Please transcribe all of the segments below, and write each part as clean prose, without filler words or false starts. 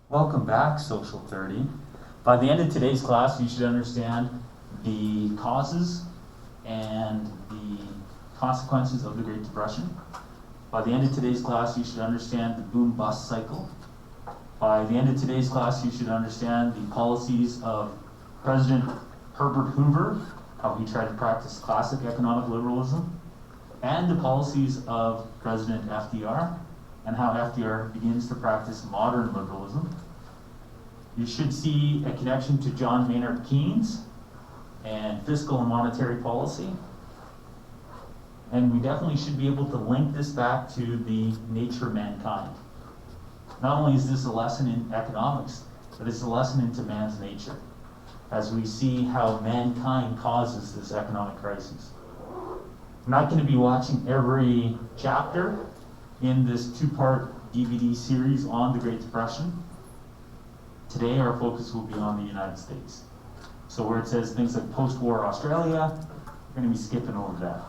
Welcome back, Social 30. By the end of today's class, you should understand the causes and the consequences of the Great Depression. By the end of today's class, you should understand the boom-bust cycle. By the end of today's class, you should understand the policies of President Herbert Hoover, how he tried to practice classic economic liberalism, and the policies of President FDR, and how FDR begins to practice modern liberalism. You should see a connection to John Maynard Keynes and fiscal and monetary policy. And we definitely should be able to link this back to the nature of mankind. Not only is this a lesson in economics, but it's a lesson into man's nature, as we see how mankind causes this economic crisis. I'm not going to be watching every chapter in this two-part DVD series on the Great Depression. Today our focus will be on the United States. So where it says things like post-war Australia, we're going to be skipping over that.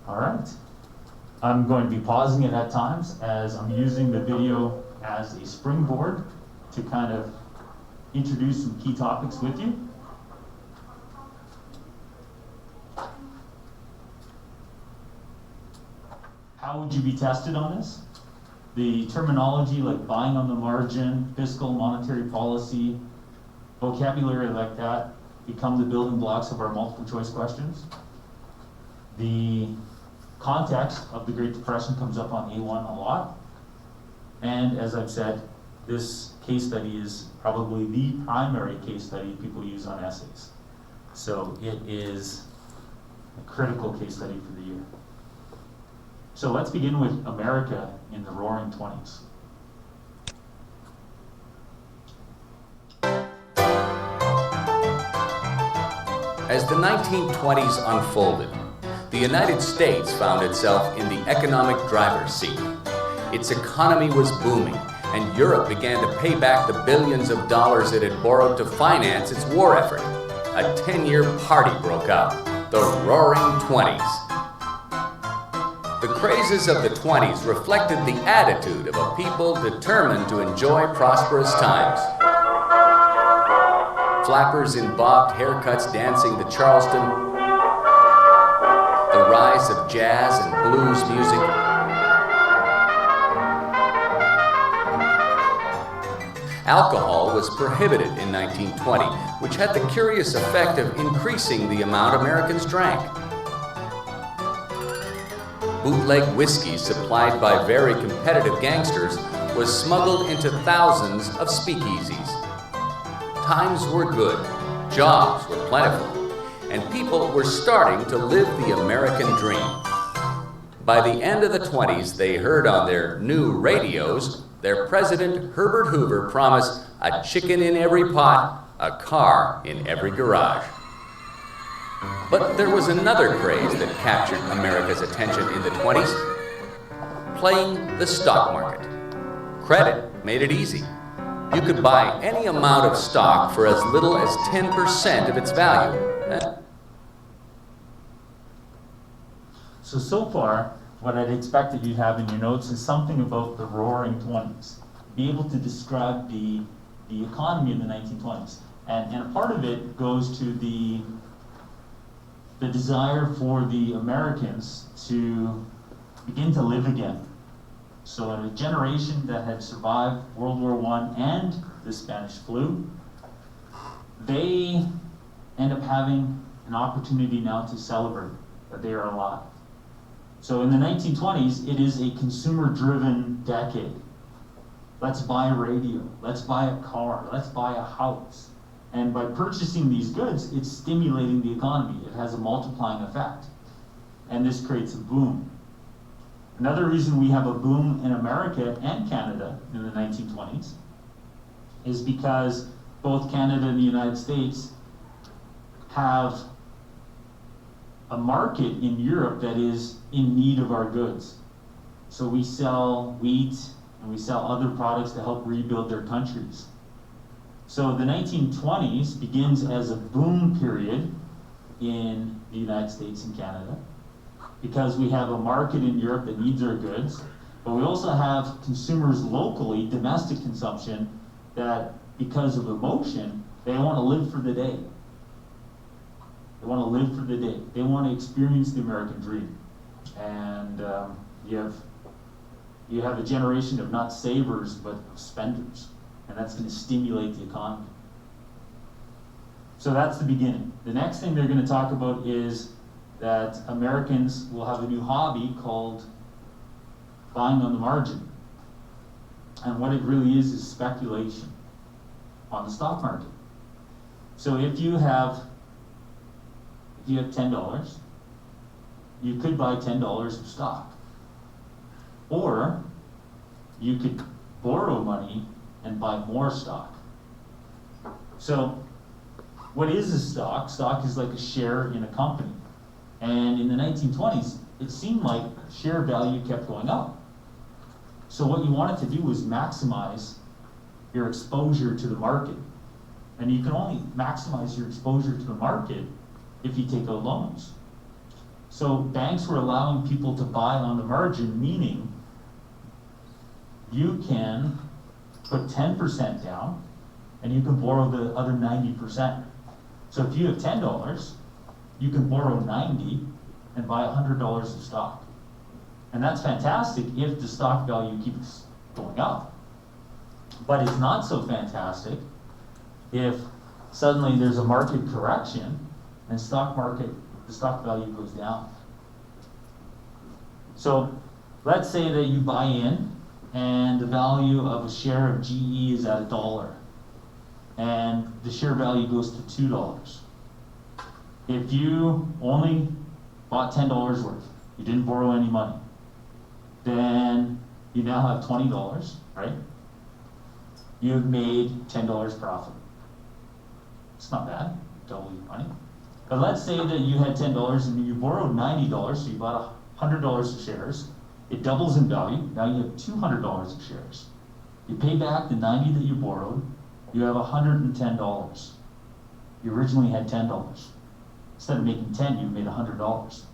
All right. I'm going to be pausing it at times as I'm using the video as a springboard to kind of introduce some key topics with you. How would you be tested on this? The terminology like buying on the margin, fiscal, monetary policy, vocabulary like that become the building blocks of our multiple choice questions. The context of the Great Depression comes up on A1 a lot. And as I've said, this case study is probably the primary case study people use on essays. So it is a critical case study for the year. So let's begin with America in the Roaring '20s. As the 1920s unfolded, the United States found itself in the economic driver's seat. Its economy was booming, and Europe began to pay back the billions of dollars it had borrowed to finance its war effort. A 10-year party broke out, the Roaring '20s. The crazes of the 20s reflected the attitude of a people determined to enjoy prosperous times. Flappers in bobbed haircuts dancing to Charleston, the rise of jazz and blues music, alcohol was prohibited in 1920, which had the curious effect of increasing the amount Americans drank. Bootleg whiskey supplied by very competitive gangsters was smuggled into thousands of speakeasies. Times were good, jobs were plentiful, and people were starting to live the American dream. By the end of the 20s, they heard on their new radios their president, Herbert Hoover, promised a chicken in every pot, a car in every garage. But there was another craze that captured America's attention in the 20s, playing the stock market. Credit made it easy. You could buy any amount of stock for as little as 10% of its value. So far, what I'd expect that you'd have in your notes is something about the Roaring '20s. Be able to describe the economy in the 1920s. And a part of it goes to the desire for the Americans to begin to live again. So in a generation that had survived World War I and the Spanish flu, they end up having an opportunity now to celebrate that they are alive. So in the 1920s, it is a consumer-driven decade. Let's buy a radio, let's buy a car, let's buy a house. And by purchasing these goods, it's stimulating the economy. It has a multiplying effect. And this creates a boom. Another reason we have a boom in America and Canada in the 1920s is because both Canada and the United States have a market in Europe that is in need of our goods. So we sell wheat and we sell other products to help rebuild their countries. So the 1920s begins as a boom period in the United States and Canada because we have a market in Europe that needs our goods, But we also have consumers locally, domestic consumption, that because of emotion, they want to live for the day. They want to live for the day. They want to experience the American dream. And you have a generation of not savers, but of spenders. And that's going to stimulate the economy. So that's the beginning. The next thing they're going to talk about is that Americans will have a new hobby called buying on the margin. And what it really is speculation on the stock market. So if you have $10, you could buy $10 of stock. Or you could borrow money and buy more stock. So what is a stock? Stock is like a share in a company. And in the 1920s, it seemed like share value kept going up. So what you wanted to do was maximize your exposure to the market. And you can only maximize your exposure to the market if you take out loans. So banks were allowing people to buy on the margin, meaning you can put 10% down and you can borrow the other 90%. So if you have $10, you can borrow 90 and buy $100 of stock. And that's fantastic if the stock value keeps going up. But it's not so fantastic if suddenly there's a market correction and the stock value goes down. So let's say that you buy in and the value of a share of GE is at $1 and the share value goes to $2. If you only bought $10 worth, you didn't borrow any money, then you now have $20, right? You've made $10 profit. It's not bad, double your money. But let's say that you had $10 and you borrowed $90, so you bought $100 of shares. It doubles in value. Now you have $200 of shares. You pay back the $90 that you borrowed. You have $110. You originally had $10. Instead of making 10, you made $100.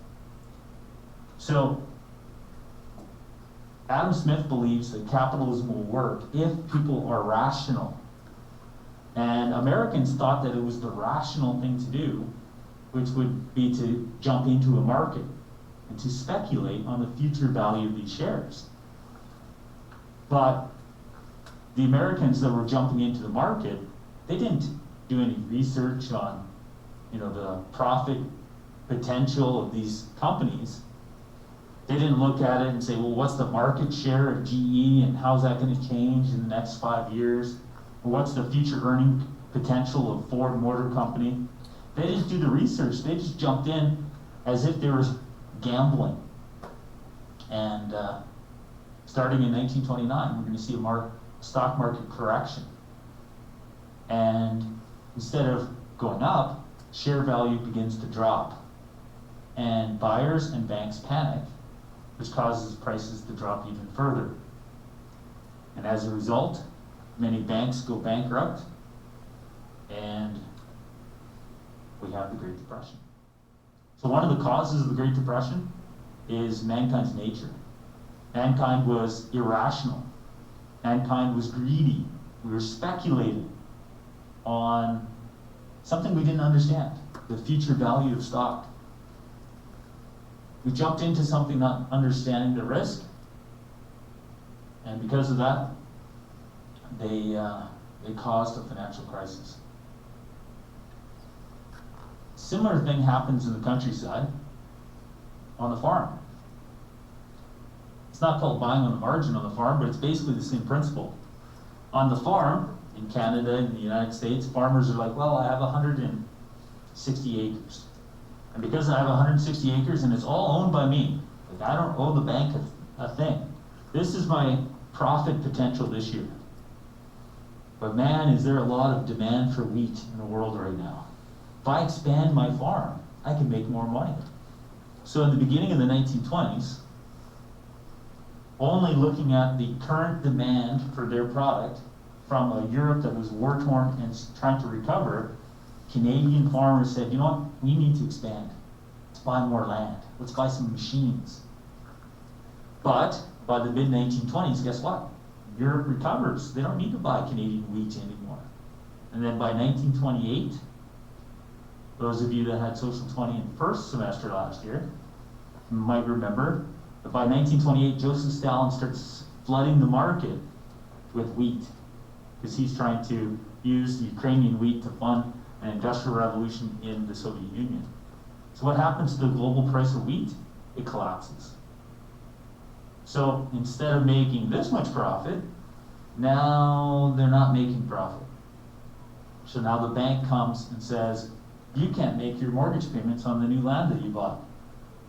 So Adam Smith believes that capitalism will work if people are rational. And Americans thought that it was the rational thing to do, which would be to jump into a market and to speculate on the future value of these shares. But the Americans that were jumping into the market, they didn't do any research on, the profit potential of these companies. They didn't look at it and say, well, what's the market share of GE and how's that going to change in the next 5 years? Or what's the future earning potential of Ford Motor Company? They didn't do the research. They just jumped in as if they were gambling. And starting in 1929, we're going to see a stock market correction. And instead of going up, share value begins to drop. And buyers and banks panic, which causes prices to drop even further. And as a result, many banks go bankrupt, and we have the Great Depression. So one of the causes of the Great Depression is mankind's nature. Mankind was irrational. Mankind was greedy. We were speculating on something we didn't understand, the future value of stock. We jumped into something not understanding the risk, and because of that, they caused a financial crisis. Similar thing happens in the countryside on the farm. It's not called buying on the margin on the farm, but it's basically the same principle. On the farm, in Canada, in the United States, farmers are like, well, I have 160 acres. And because I have 160 acres and it's all owned by me, like I don't owe the bank a thing. This is my profit potential this year. But man, is there a lot of demand for wheat in the world right now. If I expand my farm, I can make more money. So in the beginning of the 1920s, only looking at the current demand for their product from a Europe that was war-torn and trying to recover, Canadian farmers said, you know what, we need to expand. Let's buy more land. Let's buy some machines. But By the mid-1920s, guess what? Europe recovers. They don't need to buy Canadian wheat anymore. And then by 1928, those of you that had social 20 in first semester last year might remember that by 1928, Joseph Stalin starts flooding the market with wheat because he's trying to use the Ukrainian wheat to fund an industrial revolution in the Soviet Union. So what happens to the global price of wheat? It collapses. So instead of making this much profit, now they're not making profit. So now the bank comes and says, you can't make your mortgage payments on the new land that you bought.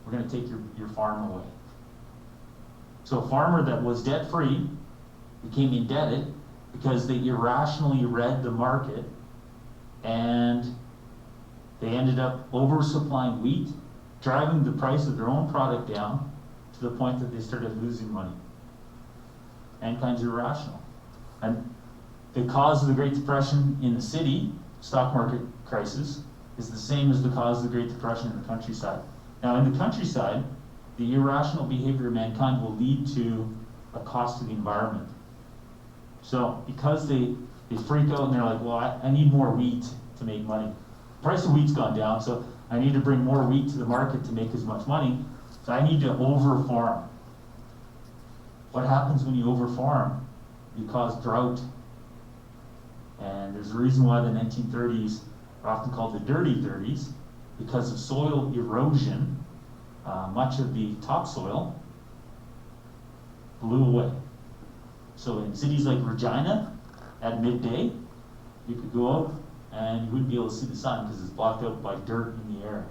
We're going to take your farm away. So a farmer that was debt-free became indebted because they irrationally read the market, and they ended up oversupplying wheat, driving the price of their own product down to the point that they started losing money. Mankind's irrational. And the cause of the Great Depression in the city, stock market crisis, is the same as the cause of the Great Depression in the countryside. Now, in the countryside, the irrational behavior of mankind will lead to a cost to the environment. So because they freak out and they're like, well, I need more wheat to make money. The price of wheat's gone down, so I need to bring more wheat to the market to make as much money, so I need to over-farm. What happens when you over-farm? You cause drought. And there's a reason why the 1930s are often called the dirty 30s, because of soil erosion. Much of the topsoil blew away. So in cities like Regina, at midday, you could go out and you wouldn't be able to see the sun because it's blocked out by dirt in the air.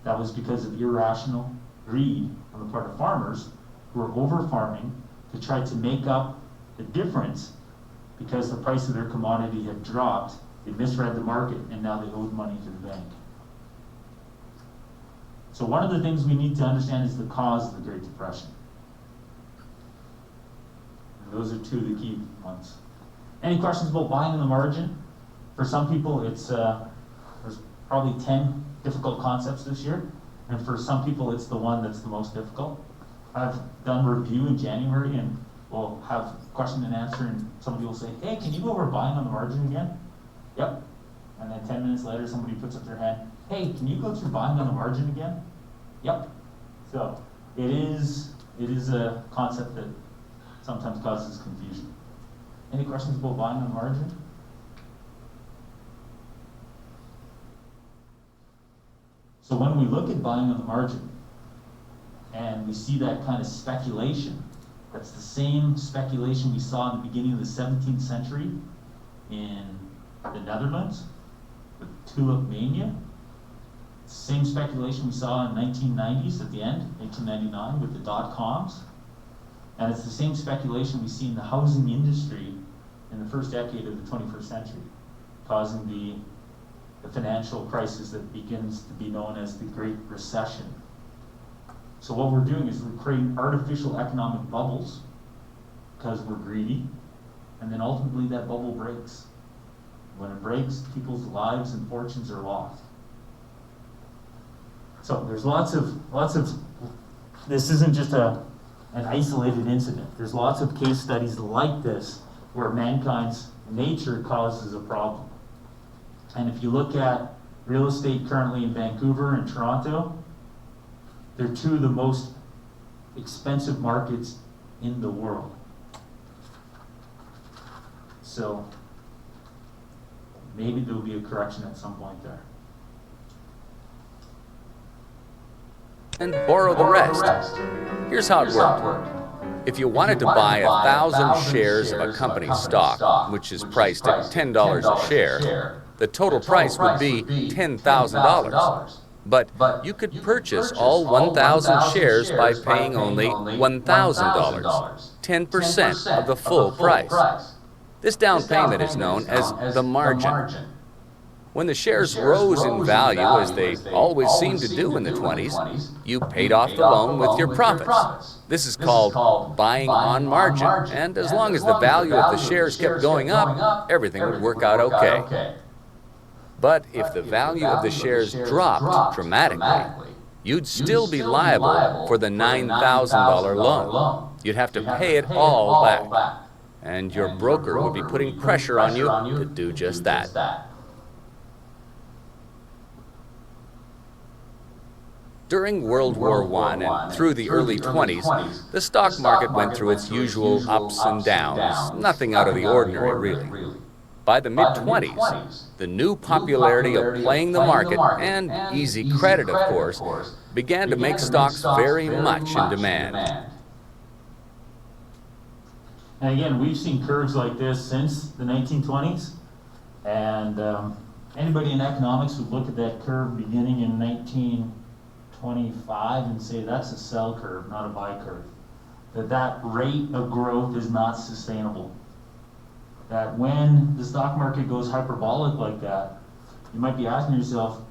That was because of irrational greed on the part of farmers who were over-farming to try to make up the difference because the price of their commodity had dropped. They misread the market, and now they owed money to the bank. So one of the things we need to understand is the cause of the Great Depression. And those are two of the key ones. Any questions about buying on the margin? For some people, there's probably 10 difficult concepts this year, and for some people, it's the one that's the most difficult. I've done a review in January, and we'll have question and answer, and somebody will say, hey, can you go over buying on the margin again? Yep. And then 10 minutes later, somebody puts up their hand, hey, can you go through buying on the margin again? Yep. So it is a concept that sometimes causes confusion. Any questions about buying on the margin? So when we look at buying on the margin and we see that kind of speculation, that's the same speculation we saw in the beginning of the 17th century in the Netherlands, with tulip mania. Same speculation we saw in 1990s at the end, 1899 with the dot-coms. And it's the same speculation we see in the housing industry in the first decade of the 21st century, causing the financial crisis that begins to be known as the Great Recession. So what we're doing is we're creating artificial economic bubbles because we're greedy, and then ultimately that bubble breaks. When it breaks, people's lives and fortunes are lost. So there's lots of, this isn't just an isolated incident. There's lots of case studies like this where mankind's nature causes a problem. And if you look at real estate currently in Vancouver and Toronto, they're two of the most expensive markets in the world. So maybe there'll be a correction at some point there. And borrow the rest. Here's how it worked. If you wanted to buy 1,000 shares of a company's stock, which is priced at $10 a share, the total price would be $10,000. But you could purchase all 1,000 shares by paying only $1,000, 10% of the full price. This down payment is known as the margin. When the shares rose in value, as they always seemed to do in the 20s, you paid off the loan with your profits. This is called buying on margin, and as long as the value of the shares kept going up, everything would work out okay. But if the value of the shares dropped dramatically, you'd still be liable for the $9,000 loan. You'd have to pay it all back. And your broker would be putting pressure on you to do just that. During World War I and through the early 20s, the stock market went through its usual ups and downs, nothing out of the ordinary, really. By the mid-20s, the new popularity of playing the market, and easy credit, of course, began to make stocks very much in demand. And again, we've seen curves like this since the 1920s, and anybody in economics would look at that curve beginning in 1925 and say that's a sell curve, not a buy curve. That rate of growth is not sustainable. That when the stock market goes hyperbolic like that, you might be asking yourself,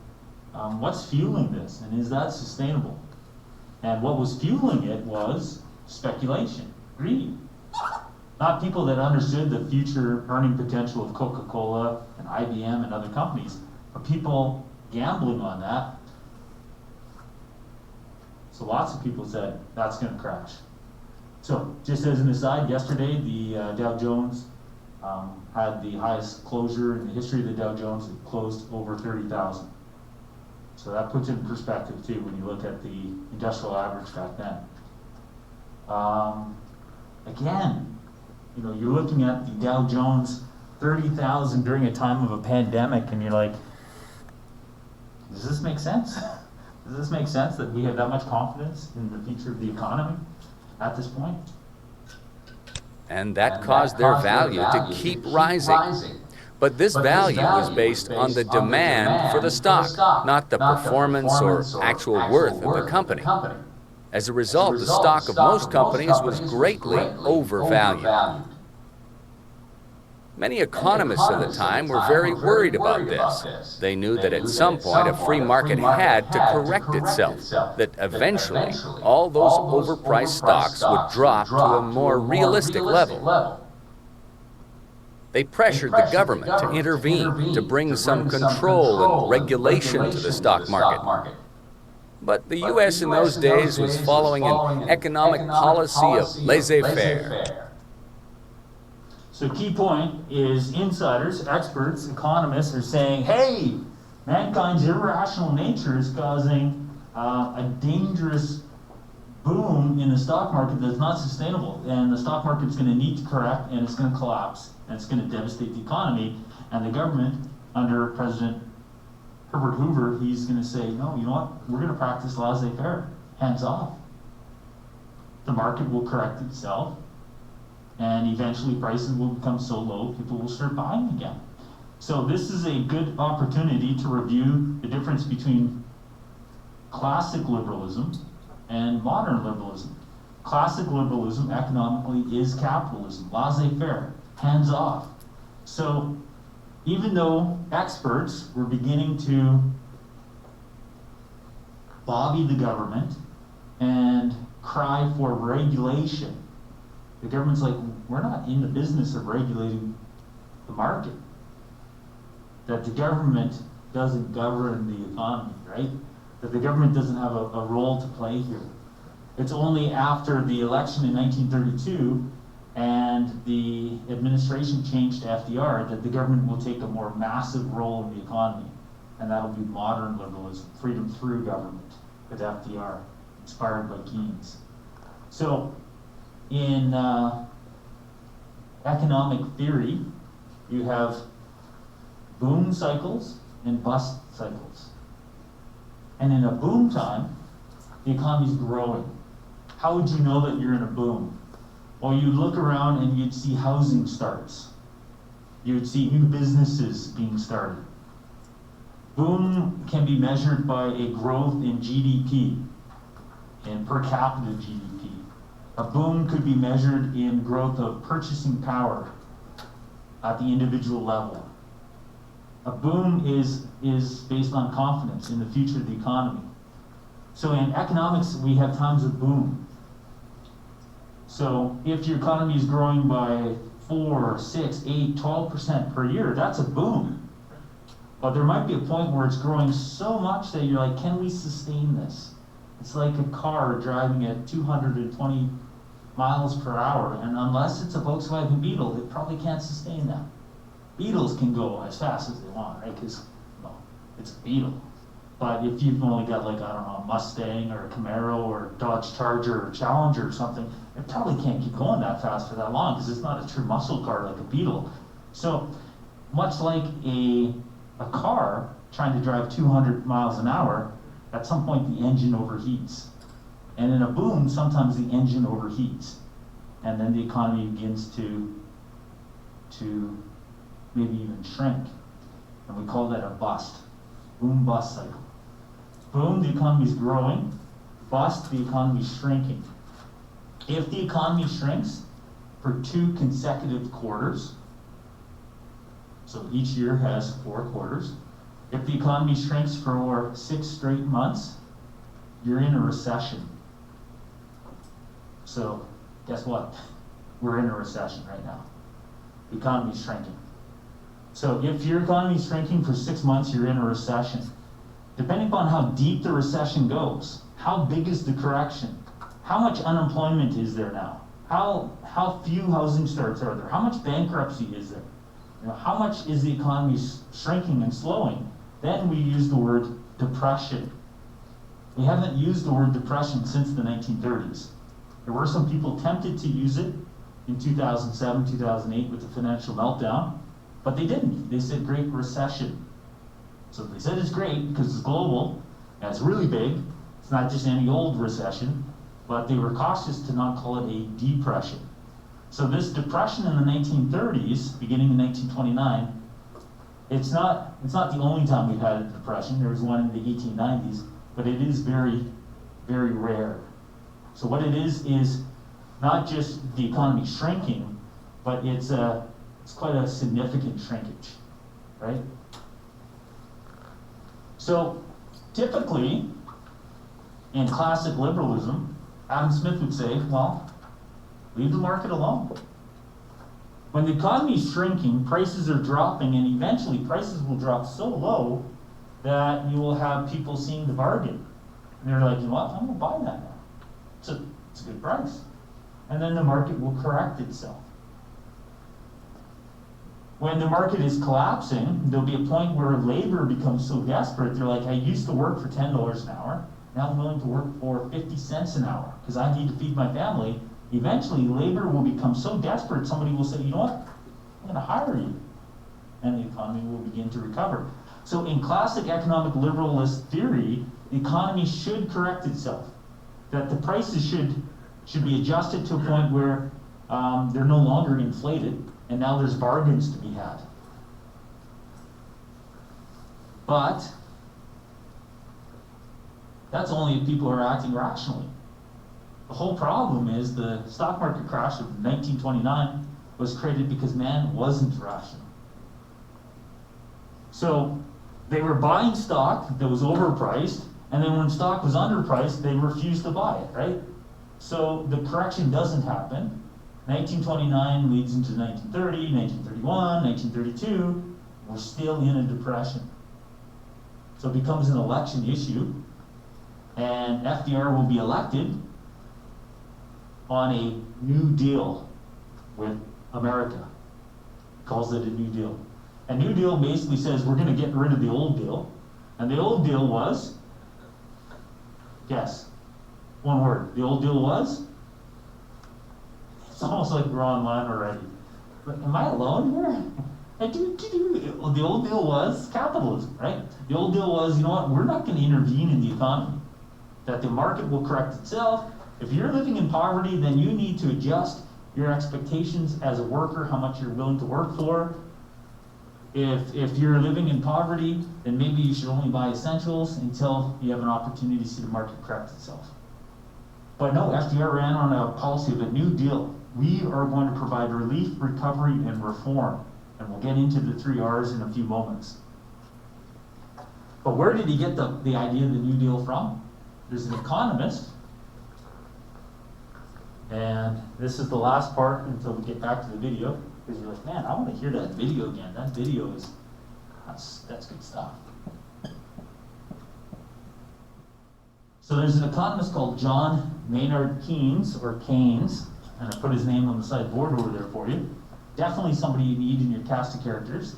what's fueling this, and is that sustainable? And what was fueling it was speculation, greed. Not people that understood the future earning potential of Coca-Cola and IBM and other companies, but people gambling on that. So lots of people said, that's going to crash. So just as an aside, yesterday the Dow Jones had the highest closure in the history of the Dow Jones. It closed over 30,000. So that puts it in perspective too when you look at the industrial average back then. Again, you know, you're looking at the Dow Jones 30,000 during a time of a pandemic, and you're like, does this make sense? Does this make sense that we have that much confidence in the future of the economy at this point? And that caused their value to keep rising. But this value was based on the demand for the stock, not the performance or actual worth of the company. As a result, the stock of most companies was greatly overvalued. Many economists of the time were very worried about this. They knew that at some point a free market had to correct itself, that eventually all those overpriced stocks would drop to a more realistic level. They pressured the government to intervene, to bring some control and regulation to the stock market. But the U.S. in those days was following an economic policy of laissez-faire. So key point is insiders, experts, economists are saying, hey, mankind's irrational nature is causing a dangerous boom in the stock market that's not sustainable. And the stock market's going to need to correct, and it's going to collapse, and it's going to devastate the economy. And the government, under President Herbert Hoover, he's going to say, no, you know what? We're going to practice laissez-faire, hands off. The market will correct itself, and eventually prices will become so low, people will start buying again. So this is a good opportunity to review the difference between classic liberalism and modern liberalism. Classic liberalism economically is capitalism, laissez-faire, hands off. So even though experts were beginning to lobby the government and cry for regulation, the government's like, we're not in the business of regulating the market. That the government doesn't govern the economy, right? That the government doesn't have a role to play here. It's only after the election in 1932 and the administration changed to FDR that the government will take a more massive role in the economy. And that'll be modern liberalism, freedom through government, with FDR, inspired by Keynes. So, in economic theory, you have boom cycles and bust cycles. And in a boom time, the economy's growing. How would you know that you're in a boom? Well, you'd look around and you'd see housing starts. You'd see new businesses being started. Boom can be measured by a growth in GDP, in per capita GDP. A boom could be measured in growth of purchasing power at the individual level. A boom is based on confidence in the future of the economy. So in economics, we have times of boom. So if your economy is growing by 4, 6, 8, 12% per year, that's a boom. But there might be a point where it's growing so much that you're like, can we sustain this? It's like a car driving at 220 miles per hour, and unless it's a Volkswagen Beetle, it probably can't sustain that. Beetles can go as fast as they want, right? Because, well, it's a Beetle. But if you've only got like, I don't know, a Mustang or a Camaro or a Dodge Charger or Challenger or something, it probably can't keep going that fast for that long because it's not a true muscle car like a Beetle. So much like a car trying to drive 200 miles an hour, at some point the engine overheats. And in a boom, sometimes the engine overheats. And then the economy begins to maybe even shrink. And we call that a bust. Boom-bust cycle. Boom, the economy is growing. Bust, the economy is shrinking. If the economy shrinks for 2 consecutive quarters, so each year has 4 quarters, if the economy shrinks for 6 straight months, you're in a recession. So guess what? We're in a recession right now. The economy is shrinking. So if your economy is shrinking for 6 months, you're in a recession. Depending upon how deep the recession goes, how big is the correction? How much unemployment is there now? How few housing starts are there? How much bankruptcy is there? You know, how much is the economy shrinking and slowing? Then we use the word depression. We haven't used the word depression since the 1930s. There were some people tempted to use it in 2007, 2008 with the financial meltdown, but they didn't. They said Great Recession. So they said it's great because it's global and it's really big. It's not just any old recession, but they were cautious to not call it a depression. So this depression in the 1930s, beginning in 1929, it's not the only time we've had a depression. There was one in the 1890s, but it is very, very rare. So what it is not just the economy shrinking, but it's quite a significant shrinkage, right? So typically, in classic liberalism, Adam Smith would say, well, leave the market alone. When the economy is shrinking, prices are dropping, and eventually prices will drop so low that you will have people seeing the bargain. And they're like, you know what, I'm gonna buy that now. It's a good price. And then the market will correct itself. When the market is collapsing, there'll be a point where labor becomes so desperate, they're like, I used to work for $10 an hour, now I'm willing to work for 50 cents an hour because I need to feed my family. Eventually, labor will become so desperate, somebody will say, you know what, I'm going to hire you. And the economy will begin to recover. So in classic economic liberalist theory, the economy should correct itself. That the prices should be adjusted to a point where they're no longer inflated, and now there's bargains to be had. But that's only if people are acting rationally. The whole problem is the stock market crash of 1929 was created because man wasn't rational. So they were buying stock that was overpriced, and then when stock was underpriced, they refused to buy it, right? So the correction doesn't happen. 1929 leads into 1930, 1931, 1932. We're still in a depression. So it becomes an election issue, and FDR will be elected on a new deal with America. Calls it a new deal. A new deal basically says we're going to get rid of the old deal. And the old deal was, guess, one word. The old deal was? It's almost like we're online already. But am I alone here? The old deal was capitalism, right? The old deal was, you know what, we're not going to intervene in the economy. That the market will correct itself. If you're living in poverty, then you need to adjust your expectations as a worker, how much you're willing to work for. If you're living in poverty, then maybe you should only buy essentials until you have an opportunity to see the market correct itself. But no, FDR ran on a policy of a new deal. We are going to provide relief, recovery, and reform. And we'll get into the 3 R's in a few moments. But where did he get the idea of the New Deal from? There's an economist, and this is the last part until we get back to the video, because you're like, man, I want to hear that video again. That video is, that's good stuff. So there's an economist called John Maynard Keynes, or Keynes, and I put his name on the sideboard over there for you. Definitely somebody you need in your cast of characters.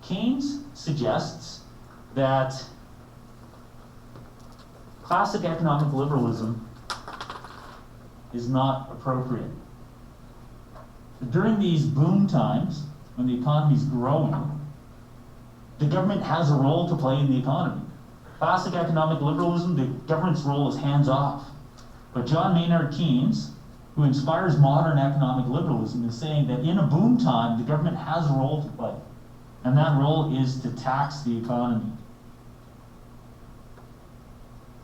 Keynes suggests that classic economic liberalism is not appropriate. During these boom times, when the economy is growing, the government has a role to play in the economy. Classic economic liberalism, the government's role is hands off. But John Maynard Keynes, who inspires modern economic liberalism, is saying that in a boom time, the government has a role to play. And that role is to tax the economy.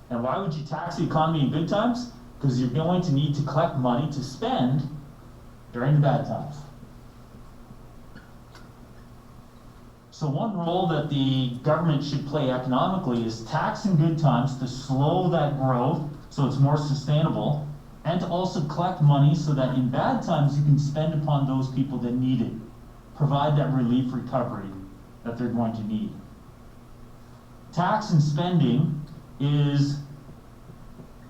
And why would you tax the economy in good times? Because you're going to need to collect money to spend during the bad times. So one role that the government should play economically is tax in good times to slow that growth so it's more sustainable, and to also collect money so that in bad times you can spend upon those people that need it. Provide that relief recovery that they're going to need. Tax and spending is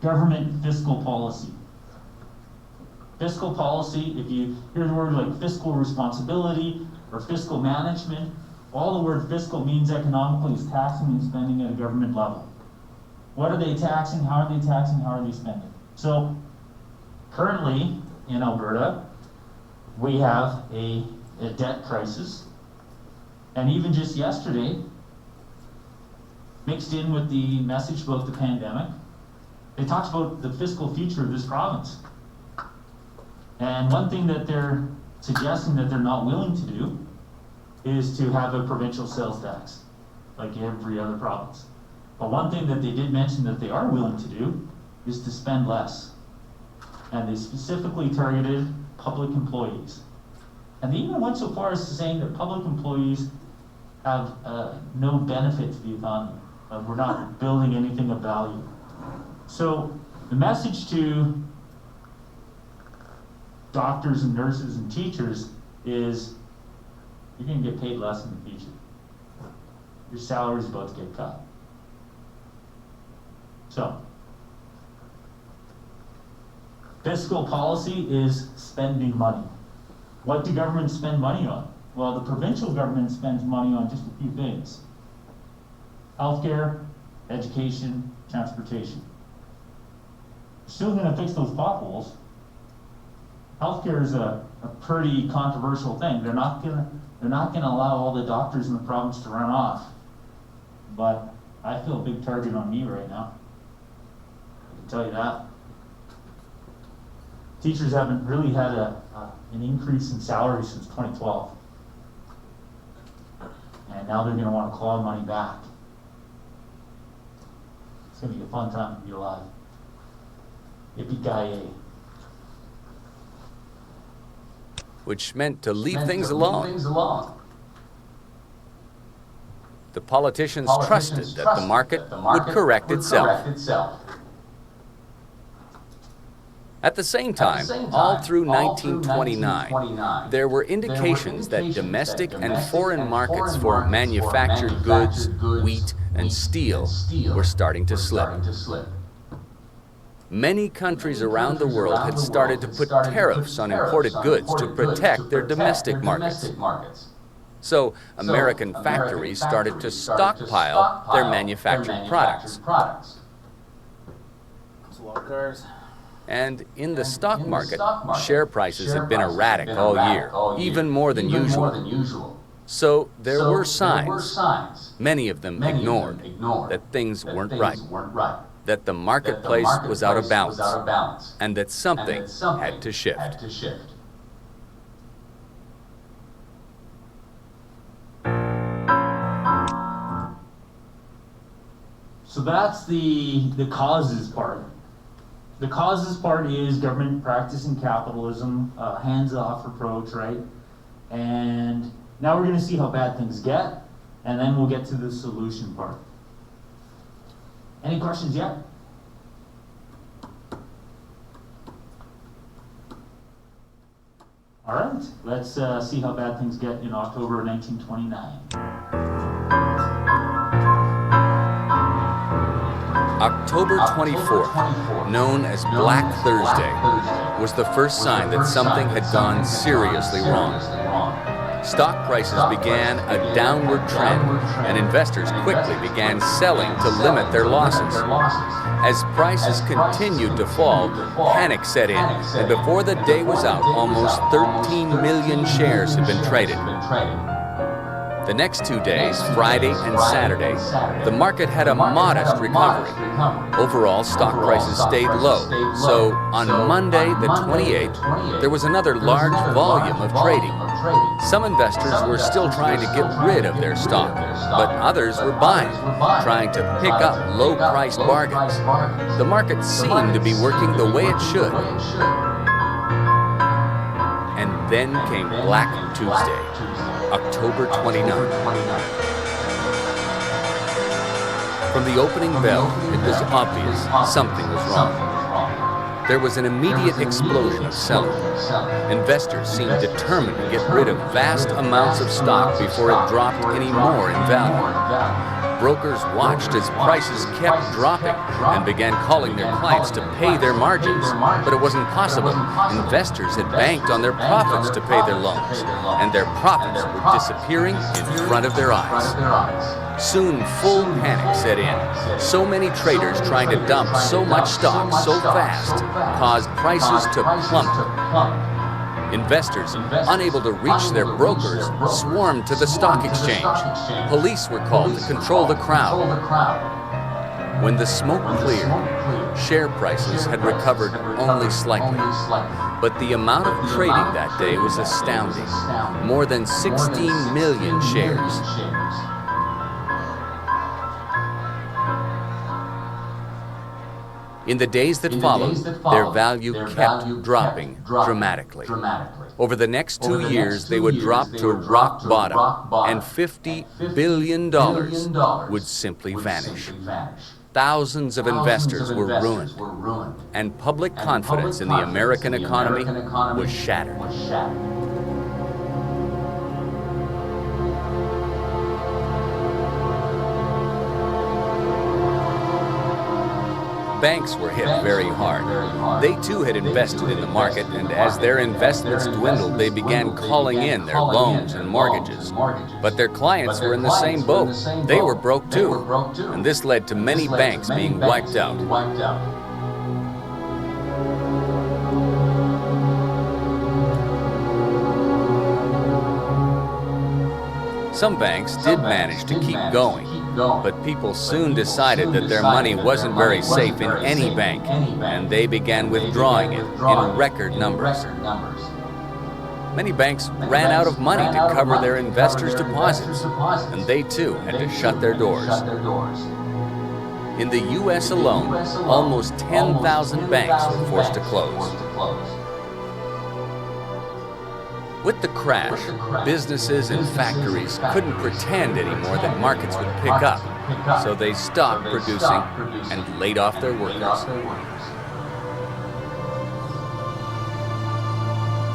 government fiscal policy. Fiscal policy, if you hear the word like fiscal responsibility or fiscal management, all the word fiscal means economically is taxing and spending at a government level. What are they taxing? How are they taxing? How are they spending? So currently in Alberta, we have a debt crisis. And even just yesterday, mixed in with the message about the pandemic, they talked about the fiscal future of this province. And one thing that they're suggesting that they're not willing to do is to have a provincial sales tax, like every other province. But one thing that they did mention that they are willing to do is to spend less. And they specifically targeted public employees. And they even went so far as to saying that public employees have no benefit to the economy. We're not building anything of value. So the message to doctors and nurses and teachers is you're going to get paid less in the future. Your salary is about to get cut. So, fiscal policy is spending money. What do governments spend money on? Well, the provincial government spends money on just a few things. Healthcare, education, transportation. Still going to fix those potholes. Healthcare is a pretty controversial thing. They're not going to allow all the doctors in the province to run off. But I feel a big target on me right now. I can tell you that. Teachers haven't really had an increase in salary since 2012. And now they're going to want to claw money back. It's going to be a fun time to be alive. Yippee-ki-yay. Which meant to leave things alone. The politicians trusted that the market would correct itself. At the same time, all through 1929, there were indications that domestic and foreign markets for manufactured goods, wheat, and steel were starting to slip. Many countries around the world had started to put tariffs on imported goods to protect their domestic markets. So American factories started to stockpile their manufactured products. And in the stock market, share prices had been erratic all year, even more than usual. So there were signs, many of them ignored, that things weren't right, that the marketplace was out of balance, and that something had to shift. So that's the causes part. The causes part is government practicing capitalism, hands-off approach, right? And now we're going to see how bad things get, and then we'll get to the solution part. Any questions yet? All right, let's see how bad things get in October 1929. October 24th, known as Black Thursday, was the first sign that something had gone seriously wrong. Stock prices began a downward trend, and investors quickly began selling to limit their losses. As prices continued to fall, panic set in, and before the day was out, almost 13 million shares had been traded. The next 2 days, Friday and Saturday, the market had a modest recovery. Overall, stock prices stayed low, so on Monday, the 28th, there was another large volume of trading. Some investors were still trying to get rid of their stock, but others were buying, trying to pick up low-priced bargains. The market seemed to be working the way it should. And then came Black Tuesday, October 29th. From the opening bell, it was obvious something was wrong. There was an immediate explosion of selling. Investors seemed determined to get rid of vast amounts of stock before it dropped any more in value. Brokers watched as prices kept dropping and began calling their clients to pay their margins, but it wasn't possible. Investors had banked on their profits to pay their loans, and their profits were disappearing in front of their eyes. Soon, full panic set in. So many traders trying to dump so much stock so fast caused prices to plummet. Investors, unable to reach their brokers, swarmed to the stock exchange. Police were called to control the crowd. When the smoke cleared, share prices had recovered only slightly. But the amount of trading that day was astounding. More than 16 million shares. In the days that followed, their value kept dropping dramatically. Over the next 2 years, they would drop to rock bottom, and $50 billion would simply vanish. Thousands of investors were ruined, and public confidence in the American economy was shattered. Banks were hit very hard. They too had invested in the market, and as their investments dwindled, they began calling in their loans and mortgages. But their clients were in the same boat. They were broke too, and this led to many banks being wiped out. Some banks did manage to keep going, but people soon decided that their money wasn't very safe in any bank, and they began withdrawing it in record numbers. Many banks ran out of money to cover their investors' deposits, and they too had to shut their doors. In the U.S. alone, almost 10,000 banks were forced to close. With the crash, businesses and factories couldn't pretend anymore that markets would pick up, so they stopped producing and laid off their workers.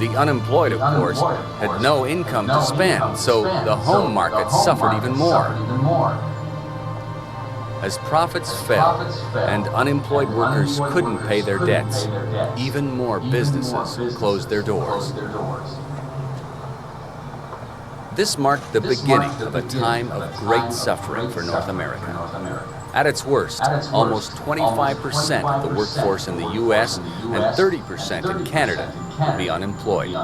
The unemployed, of course, had no income to spend, so the home market suffered even more. As profits fell and unemployed workers couldn't pay their debts, even more businesses closed their doors. This marked the beginning of a time of great suffering for North America. At its worst, almost 25% of the workforce in the U.S. and 30% in Canada would be unemployed.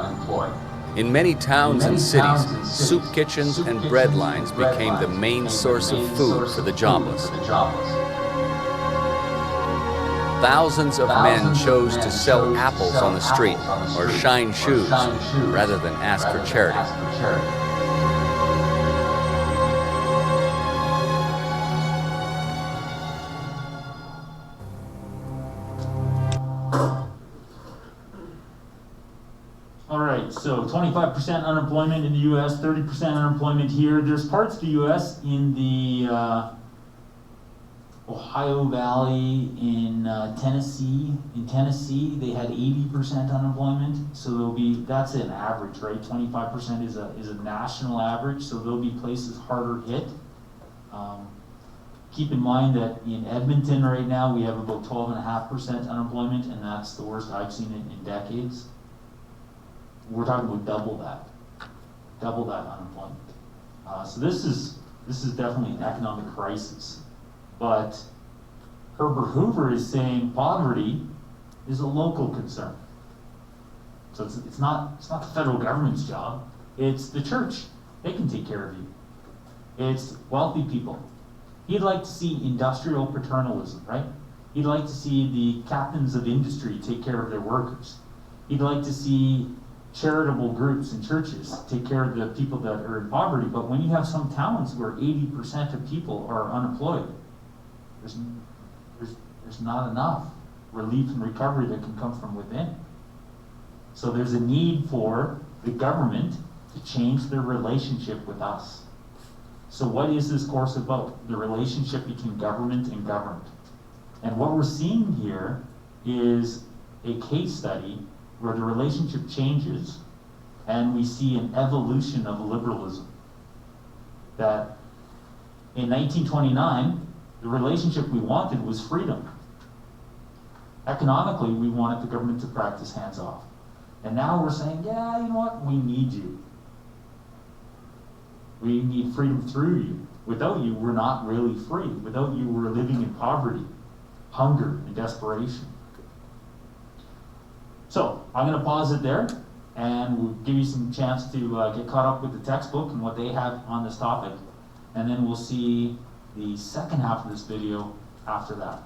In many towns and cities, soup kitchens and bread lines became the main source of food for the jobless. Thousands of men chose to sell apples on the street or shine shoes rather than ask for charity. So 25% unemployment in the U.S., 30% unemployment here. There's parts of the U.S. in the Ohio Valley, in Tennessee. In Tennessee, they had 80% unemployment. So that's an average, right? 25% is a national average. So there'll be places harder hit. Keep in mind that in Edmonton right now, we have about 12.5% unemployment, and that's the worst I've seen it in decades. We're talking about double that unemployment. So this is definitely an economic crisis. But Herbert Hoover is saying poverty is a local concern. So it's not the federal government's job. It's the church. They can take care of you. It's wealthy people. He'd like to see industrial paternalism, right? He'd like to see the captains of industry take care of their workers. He'd like to see charitable groups and churches take care of the people that are in poverty. But when you have some towns where 80% of people are unemployed, there's not enough relief and recovery that can come from within. So there's a need for the government to change their relationship with us. So what is this course about? The relationship between government and governed. And what we're seeing here is a case study where the relationship changes and we see an evolution of liberalism. That in 1929, the relationship we wanted was freedom. Economically, we wanted the government to practice hands-off. And now we're saying, yeah, you know what? We need you. We need freedom through you. Without you, we're not really free. Without you, we're living in poverty, hunger, and desperation. So, I'm going to pause it there, and we'll give you some chance to get caught up with the textbook and what they have on this topic. And then we'll see the second half of this video after that.